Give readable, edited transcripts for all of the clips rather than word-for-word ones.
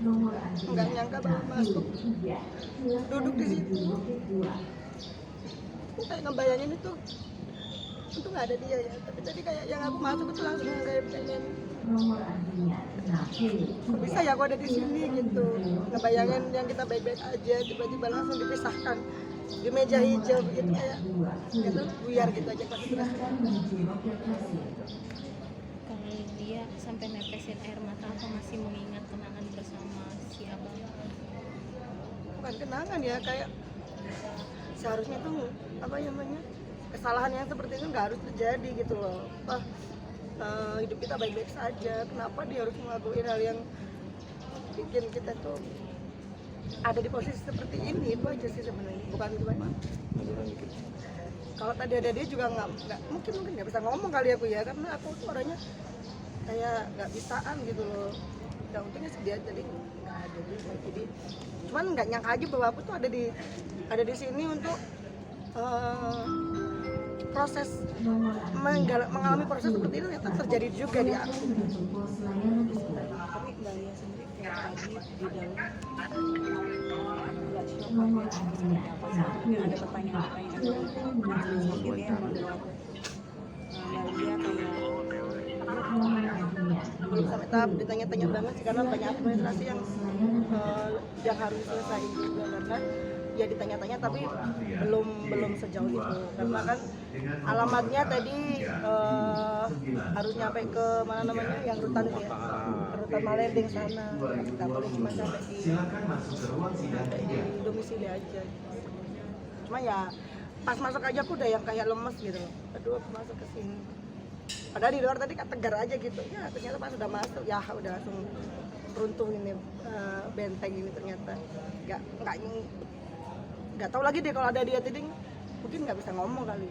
nggak nyangka baru masuk duduk di situ. Aku kayak ngebayangin itu nggak ada dia ya, tapi tadi kayak yang aku masuk itu langsung kayak pengen kok bisa ya aku ada di sini gitu. Ngebayangin yang kita baik-baik aja tiba-tiba langsung dipisahkan di meja hijau gitu, kayak gitu buyar gitu aja pas itu. Kalau dia sampai netesin air mata, apa masih mengingat kenangan bersama si abang? Bukan kenangan ya, kayak seharusnya tuh apa namanya, kesalahan yang seperti itu nggak harus terjadi gitu loh. Hidup kita baik-baik saja, kenapa dia harus ngelakuin hal yang bikin kita tuh ada di posisi seperti ini? Itu aja sih sebenarnya, bukan gimana. Kalau tadi ada dia juga mungkin nggak bisa ngomong kali aku ya, karena aku tuh orangnya kayak nggak bisaan gitu loh. Ya untungnya sih dia jadi nggak ada gitu. Jadi cuman nggak nyangka aja bahwa aku tuh ada di sini untuk proses mengalami proses seperti itu ternyata terjadi juga di aku. Tapi Mbak Lia sendiri kayak tadi di dalam nggak shock apa seperti apa sih? Mungkin ada pertanyaan-pertanyaan yang mungkin ya membuat Mbak Lia kayak Belum sampai tahap ditanya-tanya banget sih, karena banyak administrasi yang harus diselesaikan juga, karena ya ditanya-tanya tapi belum sejauh itu, karena kan alamatnya tadi harus nyampe ke mana namanya yang rutan itu ya, ke rutan Malending sana, nggak boleh cuma sampai di domisili aja. Cuma ya pas masuk aja aku udah yang kayak lemes gitu, aduh aku masuk ke sini. Padahal di luar tadi tegar aja gitu, ya ternyata pas udah masuk ya udah langsung runtuh ini benteng ini, ternyata nggak tahu lagi deh kalau ada dia tadi mungkin nggak bisa ngomong kali.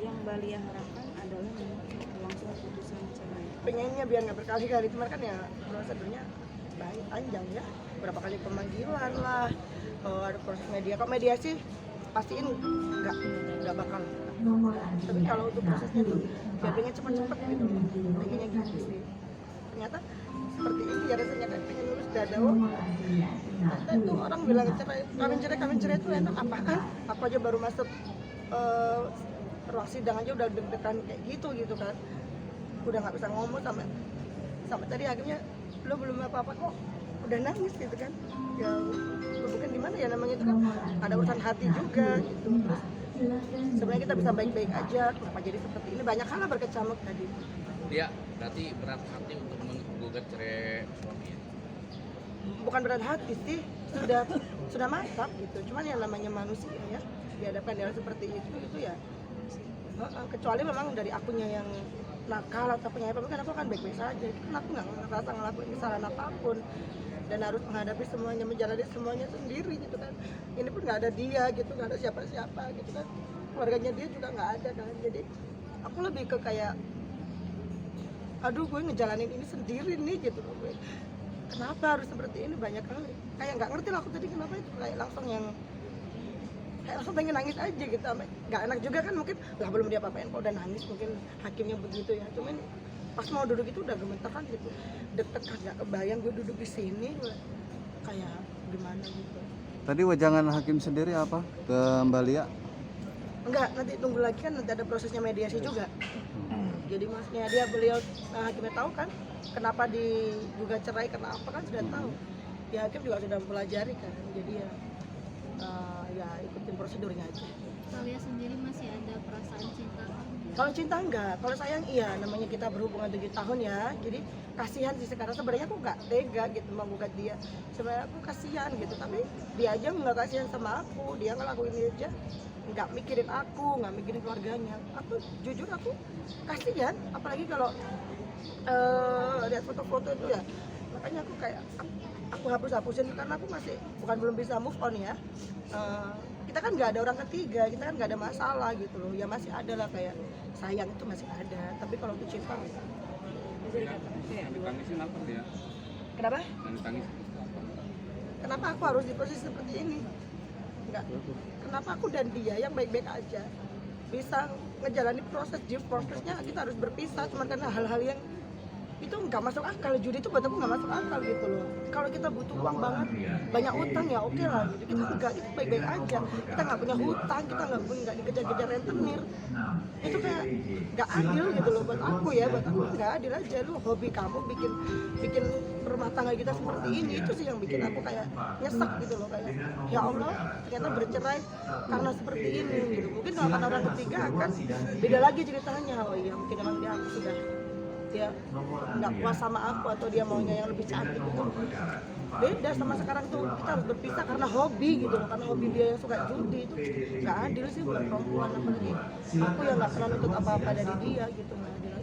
yang Mbak Lia harapkan adalah langsung putusan cerai. Pengennya biar nggak berkali-kali, cuma kan ya prosedurnya panjang ya, berapa kali pemanggilan lah, ada proses media. Kalau mediasi pastiin nggak bakal. Tapi kalau untuk prosesnya tuh ya pengen cepet-cepet gitu, pengennya gitu sih. Ternyata seperti ini ya rasanya, kan pengen lulus dadawa. Ternyata itu orang bilang kawin cerai itu enak apaan? Aku aja baru masuk ruang sidang aja udah deg-degan kayak gitu kan, udah nggak bisa ngomong sampai tadi hakimnya lo belum apa-apa kok udah nangis gitu kan. Ya bukan gimana ya namanya, itu kan ada urusan hati juga gitu. Terus sebenarnya kita bisa baik-baik aja, kenapa jadi seperti ini, banyak hal berkecamuk tadi. Dia berarti berat hati untuk menggugat cerai suaminya. Bukan berat hati sih, sudah mantap gitu. Cuman yang namanya manusia ya, dihadapkan dengan seperti itu ya, kecuali memang dari akunya yang nakal atau penyayang, kan aku kan baik-baik saja. Kan aku nggak ngerasa ngelakuin kesalahan apapun dan harus menghadapi semuanya, menjalani semuanya sendiri gitu kan. Ini pun nggak ada dia gitu, nggak ada siapa-siapa gitu kan, keluarganya dia juga nggak ada kan. Jadi aku lebih ke kayak aduh gue ngejalanin ini sendiri nih gitu loh gue. Kenapa harus seperti ini, banyak kali kayak nggak ngerti lah aku tadi kenapa itu kayak langsung pengen nangis aja gitu. Nggak enak juga kan, mungkin lah belum dia apa-apain kok udah nangis, mungkin hakimnya begitu ya. Cuman pas mau duduk itu udah gemeter kan gitu, deg-degan, nggak kebayang gue duduk di sini kayak gimana gitu. Tadi wejangan hakim sendiri apa ke Mbak Lia? Enggak, nanti tunggu lagi kan, nanti ada prosesnya mediasi juga. Jadi maksudnya beliau hakimnya tahu kan kenapa digugat cerai, kenapa kan sudah tahu. Ya hakim juga sudah mempelajari kan, jadi ya ikutin prosedurnya aja. Kalian sendiri masih ada perasaan cinta? Kalau cinta enggak, kalau sayang iya, namanya kita berhubungan 7 tahun ya. Jadi kasihan sih sekarang, sebenarnya aku nggak tega gitu menggugat dia. Sebenarnya aku kasihan gitu, tapi dia aja nggak kasihan sama aku, dia ngelakuin ini aja nggak mikirin aku, nggak mikirin keluarganya. Aku jujur aku kasihan, apalagi kalau lihat foto-foto itu ya. Makanya aku kayak aku hapusin karena aku masih belum bisa move on ya. Kita kan nggak ada orang ketiga, kita kan nggak ada masalah gitu loh. Ya masih ada lah, kayak sayang itu masih ada, tapi kalau untuk cinta Tangisin apa dia? kenapa? Tangis. Kenapa aku harus di posisi seperti ini? Enggak. Kenapa aku dan dia yang baik-baik aja bisa ngejalani prosesnya kita harus berpisah cuma karena hal-hal yang itu nggak masuk akal. Judi itu buat aku nggak masuk akal gitu loh. Kalau kita butuh uang banget, banyak utang ya oke lah gitu. Kita enggak, itu baik-baik aja. Kita nggak punya hutang, kita nggak dikejar-kejar rentenir. Itu kayak nggak adil gitu loh buat aku ya. Buat aku nggak adil aja. Lu hobi kamu bikin rumah tangga kita seperti ini, itu sih yang bikin aku kayak nyesek gitu loh, kayak ya Allah ternyata bercerai karena seperti ini gitu. Mungkin kalau akan orang ketiga akan beda lagi ceritanya. Oh iya mungkin emang dia nggak puas sama aku, atau dia maunya yang lebih cantik gitu. Beda sama sekarang tuh, kita harus berpisah karena hobi gitu loh, karena hobi dia yang suka judi. Itu nggak adil sih buat perempuan, apalagi aku yang nggak pernah nuntut apa-apa dari dia gitu.